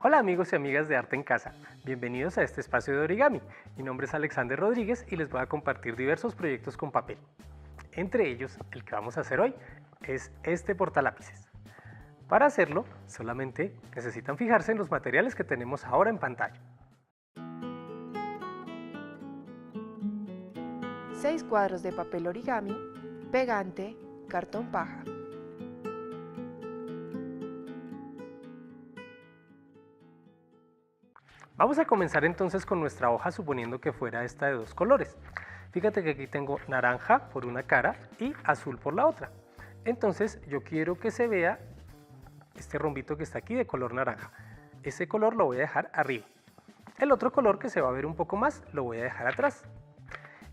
Hola amigos y amigas de Arte en Casa, bienvenidos a este espacio de origami. Mi nombre es Alexander Rodríguez y les voy a compartir diversos proyectos con papel. Entre ellos, el que vamos a hacer hoy es este portalápices. Para hacerlo, solamente necesitan fijarse en los materiales que tenemos ahora en pantalla. 6 cuadros de papel origami, pegante, cartón paja. Vamos a comenzar entonces con nuestra hoja suponiendo que fuera esta de dos colores. Fíjate que aquí tengo naranja por una cara y azul por la otra. Entonces yo quiero que se vea este rombito que está aquí de color naranja. Ese color lo voy a dejar arriba. El otro color que se va a ver un poco más lo voy a dejar atrás.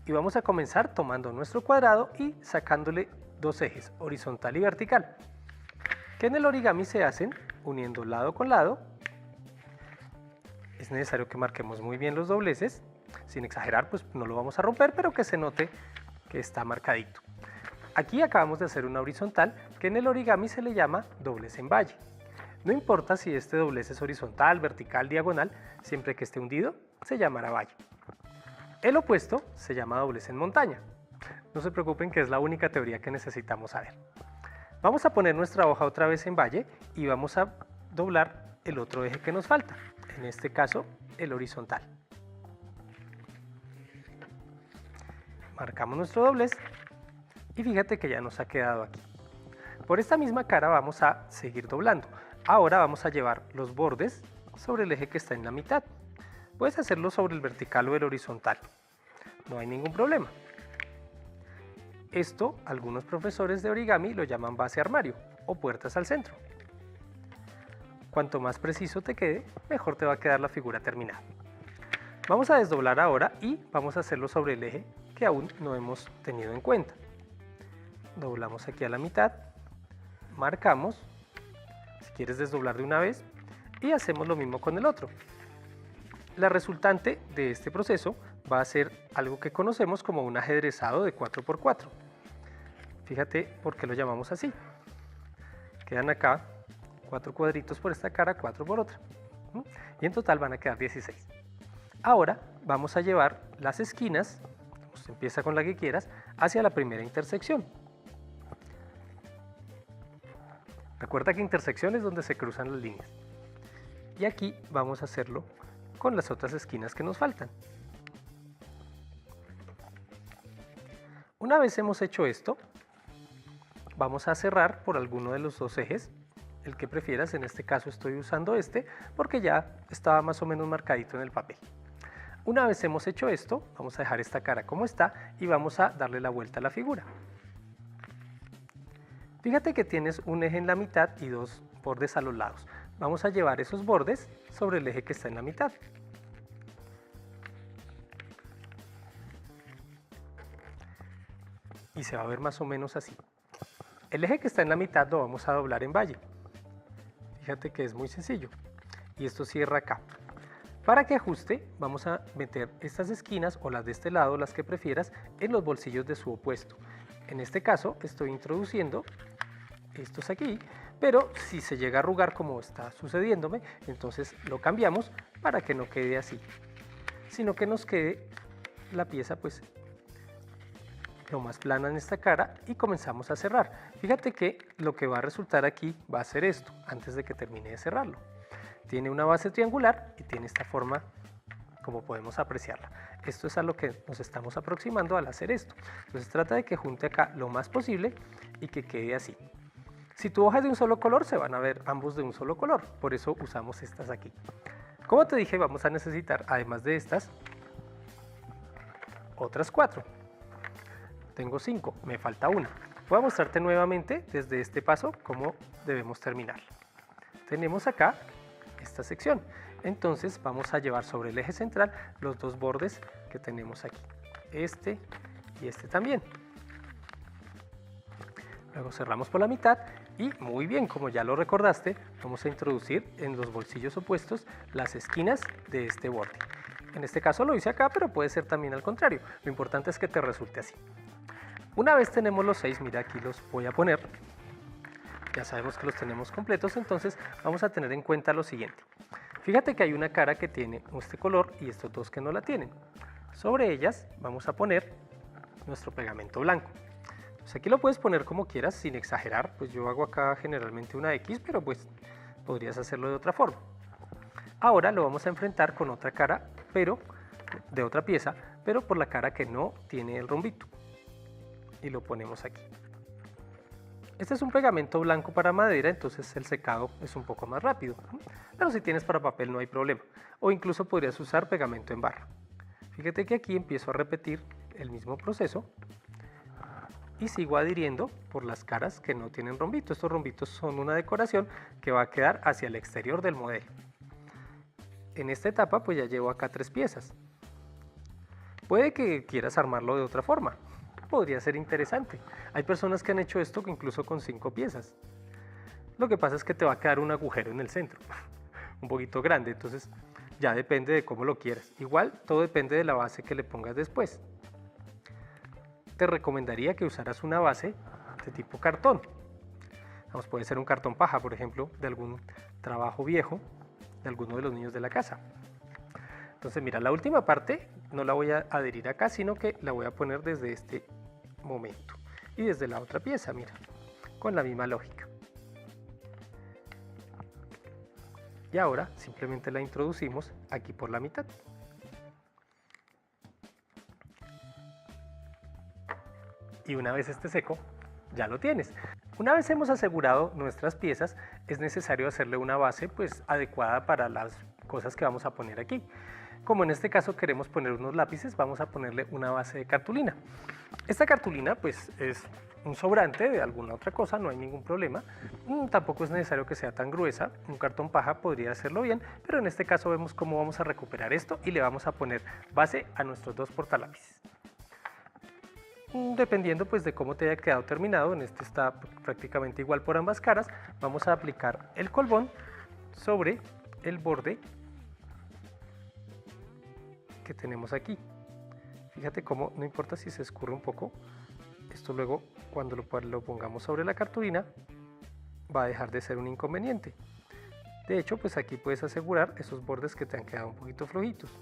Y vamos a comenzar tomando nuestro cuadrado y sacándole dos ejes, horizontal y vertical, que en el origami se hacen uniendo lado con lado. Es necesario que marquemos muy bien los dobleces, sin exagerar, pues no lo vamos a romper, pero que se note que está marcadito. Aquí acabamos de hacer una horizontal que en el origami se le llama doblez en valle. No importa si este doblez es horizontal, vertical, diagonal, siempre que esté hundido se llamará valle. El opuesto se llama doblez en montaña. No se preocupen que es la única teoría que necesitamos saber. Vamos a poner nuestra hoja otra vez en valle y vamos a doblar el otro eje que nos falta, en este caso el horizontal. Marcamos nuestro doblez y fíjate que ya nos ha quedado aquí. Por esta misma cara vamos a seguir doblando. Ahora vamos a llevar los bordes sobre el eje que está en la mitad. Puedes hacerlo sobre el vertical o el horizontal, no hay ningún problema. Esto algunos profesores de origami lo llaman base armario o puertas al centro. Cuanto más preciso te quede, mejor te va a quedar la figura terminada. Vamos a desdoblar ahora y vamos a hacerlo sobre el eje que aún no hemos tenido en cuenta. Doblamos aquí a la mitad, marcamos, si quieres desdoblar de una vez, y hacemos lo mismo con el otro. La resultante de este proceso va a ser algo que conocemos como un ajedrezado de 4×4. Fíjate por qué lo llamamos así. Quedan acá 4 cuadritos por esta cara, 4 por otra. Y en total van a quedar 16. Ahora vamos a llevar las esquinas, pues empieza con la que quieras, hacia la primera intersección. Recuerda que intersección es donde se cruzan las líneas. Y aquí vamos a hacerlo con las otras esquinas que nos faltan. Una vez hemos hecho esto, vamos a cerrar por alguno de los dos ejes, el que prefieras. En este caso estoy usando este porque ya estaba más o menos marcadito en el papel. Una vez hemos hecho esto, vamos a dejar esta cara como está y vamos a darle la vuelta a la figura. Fíjate que tienes un eje en la mitad y dos bordes a los lados. Vamos a llevar esos bordes sobre el eje que está en la mitad. Y se va a ver más o menos así. El eje que está en la mitad lo vamos a doblar en valle. Fíjate que es muy sencillo. Y esto cierra acá. Para que ajuste, vamos a meter estas esquinas o las de este lado, las que prefieras, en los bolsillos de su opuesto. En este caso estoy introduciendo estos aquí, pero si se llega a arrugar como está sucediéndome, entonces lo cambiamos para que no quede así, sino que nos quede la pieza pues lo más plana en esta cara y comenzamos a cerrar. Fíjate que lo que va a resultar aquí va a ser esto, antes de que termine de cerrarlo. Tiene una base triangular y tiene esta forma como podemos apreciarla. Esto es a lo que nos estamos aproximando al hacer esto. Entonces trata de que junte acá lo más posible y que quede así. Si tu hoja es de un solo color, se van a ver ambos de un solo color, por eso usamos estas aquí. Como te dije, vamos a necesitar, además de estas, otras 4. Tengo 5, me falta una. Voy a mostrarte nuevamente desde este paso cómo debemos terminar. Tenemos acá esta sección, entonces vamos a llevar sobre el eje central los dos bordes que tenemos aquí, este y este también. Luego cerramos por la mitad y muy bien, como ya lo recordaste, vamos a introducir en los bolsillos opuestos las esquinas de este borde. En este caso lo hice acá, pero puede ser también al contrario. Lo importante es que te resulte así. Una vez tenemos los 6, mira aquí los voy a poner. Ya sabemos que los tenemos completos, entonces vamos a tener en cuenta lo siguiente. Fíjate que hay una cara que tiene este color y estos dos que no la tienen. Sobre ellas vamos a poner nuestro pegamento blanco. Pues aquí lo puedes poner como quieras sin exagerar, pues yo hago acá generalmente una X, pero pues podrías hacerlo de otra forma. Ahora lo vamos a enfrentar con otra cara, pero de otra pieza, pero por la cara que no tiene el rombito. Y lo ponemos aquí. Este es un pegamento blanco para madera, entonces el secado es un poco más rápido. Pero si tienes para papel no hay problema. O incluso podrías usar pegamento en barra. Fíjate que aquí empiezo a repetir el mismo proceso y sigo adhiriendo por las caras que no tienen rombito. Estos rombitos son una decoración que va a quedar hacia el exterior del modelo. En esta etapa pues ya llevo acá 3 piezas. Puede que quieras armarlo de otra forma. Podría ser interesante. Hay personas que han hecho esto incluso con 5 piezas. Lo que pasa es que te va a quedar un agujero en el centro, un poquito grande, entonces ya depende de cómo lo quieras. Igual todo depende de la base que le pongas después. Te recomendaría que usaras una base de tipo cartón. Vamos, puede ser un cartón paja, por ejemplo, de algún trabajo viejo de alguno de los niños de la casa. Entonces mira, la última parte no la voy a adherir acá, sino que la voy a poner desde este momento y desde la otra pieza, mira, con la misma lógica. Y ahora simplemente la introducimos aquí por la mitad. Y una vez esté seco, ya lo tienes. Una vez hemos asegurado nuestras piezas, es necesario hacerle una base pues adecuada para las cosas que vamos a poner aquí. Como en este caso queremos poner unos lápices, vamos a ponerle una base de cartulina. Esta cartulina pues es un sobrante de alguna otra cosa, no hay ningún problema. Tampoco es necesario que sea tan gruesa, un cartón paja podría hacerlo bien, pero en este caso vemos cómo vamos a recuperar esto y le vamos a poner base a nuestros 2 portalápices. Dependiendo pues de cómo te haya quedado terminado, en este está prácticamente igual por ambas caras, vamos a aplicar el colbón sobre el borde que tenemos aquí. Fíjate cómo no importa si se escurre un poco, esto luego cuando lo pongamos sobre la cartulina va a dejar de ser un inconveniente. De hecho pues aquí puedes asegurar esos bordes que te han quedado un poquito flojitos.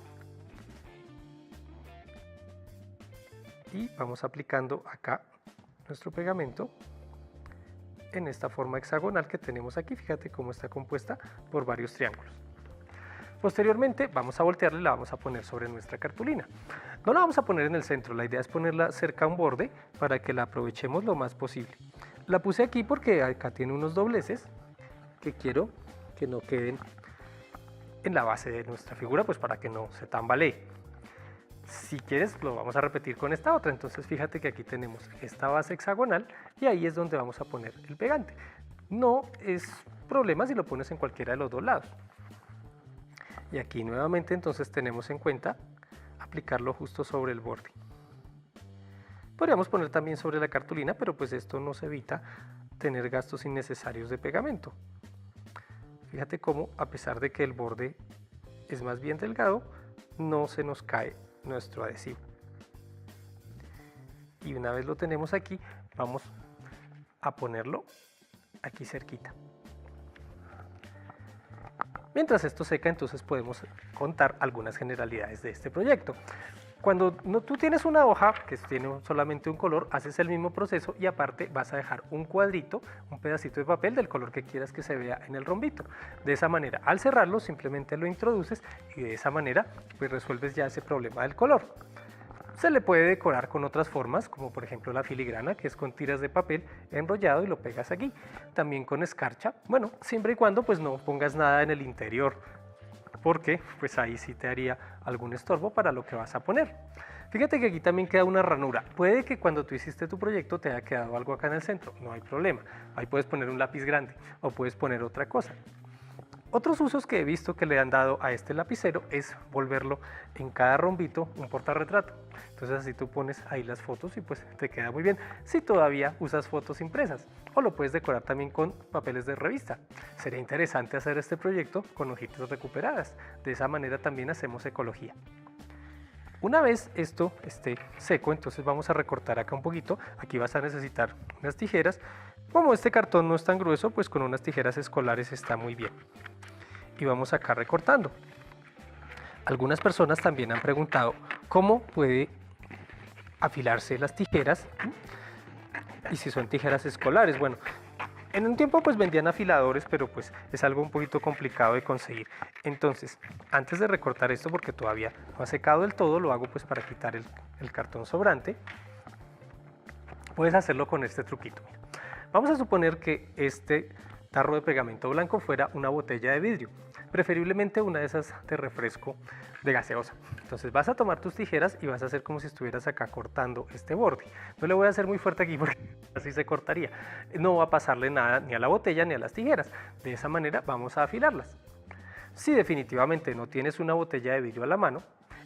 Y vamos aplicando acá nuestro pegamento en esta forma hexagonal que tenemos aquí. Fíjate cómo está compuesta por varios triángulos. Posteriormente vamos a voltearla y la vamos a poner sobre nuestra cartulina. No la vamos a poner en el centro, la idea es ponerla cerca a un borde para que la aprovechemos lo más posible. La puse aquí porque acá tiene unos dobleces que quiero que no queden en la base de nuestra figura, pues para que no se tambalee. Si quieres lo vamos a repetir con esta otra, entonces fíjate que aquí tenemos esta base hexagonal y ahí es donde vamos a poner el pegante. No es problema si lo pones en cualquiera de los dos lados. Y aquí nuevamente entonces tenemos en cuenta aplicarlo justo sobre el borde. Podríamos poner también sobre la cartulina, pero pues esto nos evita tener gastos innecesarios de pegamento. Fíjate cómo a pesar de que el borde es más bien delgado, no se nos cae nuestro adhesivo. Y una vez lo tenemos aquí, vamos a ponerlo aquí cerquita. Mientras esto seca, entonces podemos contar algunas generalidades de este proyecto. Cuando tú tienes una hoja que tiene solamente un color, haces el mismo proceso y aparte vas a dejar un cuadrito, un pedacito de papel del color que quieras que se vea en el rombito. De esa manera, al cerrarlo, simplemente lo introduces y de esa manera pues resuelves ya ese problema del color. Se le puede decorar con otras formas, como por ejemplo la filigrana, que es con tiras de papel enrollado y lo pegas aquí. También con escarcha, bueno, siempre y cuando pues no pongas nada en el interior, porque pues ahí sí te haría algún estorbo para lo que vas a poner. Fíjate que aquí también queda una ranura. Puede que cuando tú hiciste tu proyecto te haya quedado algo acá en el centro, no hay problema. Ahí puedes poner un lápiz grande o puedes poner otra cosa. Otros usos que he visto que le han dado a este lapicero es volverlo en cada rombito un portarretrato. Entonces así tú pones ahí las fotos y pues te queda muy bien si todavía usas fotos impresas. O lo puedes decorar también con papeles de revista. Sería interesante hacer este proyecto con hojitas recuperadas. De esa manera también hacemos ecología. Una vez esto esté seco, entonces vamos a recortar acá un poquito. Aquí vas a necesitar unas tijeras. Como este cartón no es tan grueso, pues con unas tijeras escolares está muy bien. y vamos acá recortando. Algunas personas también han preguntado cómo puede afilarse las tijeras y si son tijeras escolares. Bueno, en un tiempo pues vendían afiladores, pero pues es algo un poquito complicado de conseguir. Entonces, antes de recortar esto, porque todavía no ha secado del todo, lo hago pues para quitar el cartón sobrante. Puedes hacerlo con este truquito. Vamos a suponer que este tarro de pegamento blanco fuera una botella de vidrio, preferiblemente una de esas de refresco de gaseosa. Entonces vas a tomar tus tijeras y vas a hacer como si estuvieras acá cortando este borde. No le voy a hacer muy fuerte aquí porque así se cortaría. No va a pasarle nada ni a la botella ni a las tijeras. De esa manera vamos a afilarlas. Si definitivamente no tienes una botella de vidrio a la mano,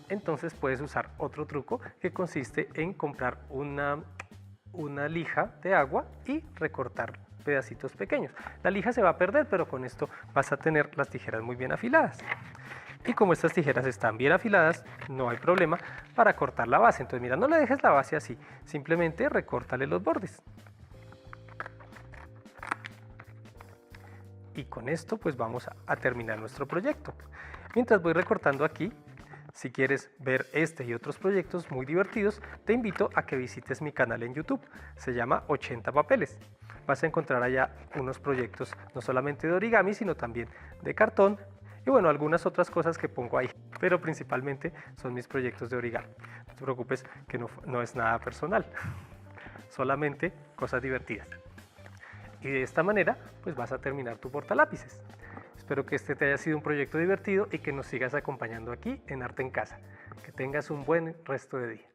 entonces puedes usar otro truco que consiste en comprar una lija de agua y recortar pedacitos pequeños. La lija se va a perder, pero con esto vas a tener las tijeras muy bien afiladas. Y como estas tijeras están bien afiladas, no hay problema para cortar la base. Entonces mira, no le dejes la base así, simplemente recórtale los bordes. Y con esto pues vamos a terminar nuestro proyecto. Mientras voy recortando aquí, si quieres ver este y otros proyectos muy divertidos, te invito a que visites mi canal en YouTube. Se llama 80 papeles. Vas a encontrar allá unos proyectos no solamente de origami, sino también de cartón y bueno, algunas otras cosas que pongo ahí, pero principalmente son mis proyectos de origami. No te preocupes que no es nada personal, solamente cosas divertidas. Y de esta manera pues vas a terminar tu portalápices. Espero que este te haya sido un proyecto divertido y que nos sigas acompañando aquí en Arte en Casa. Que tengas un buen resto de día.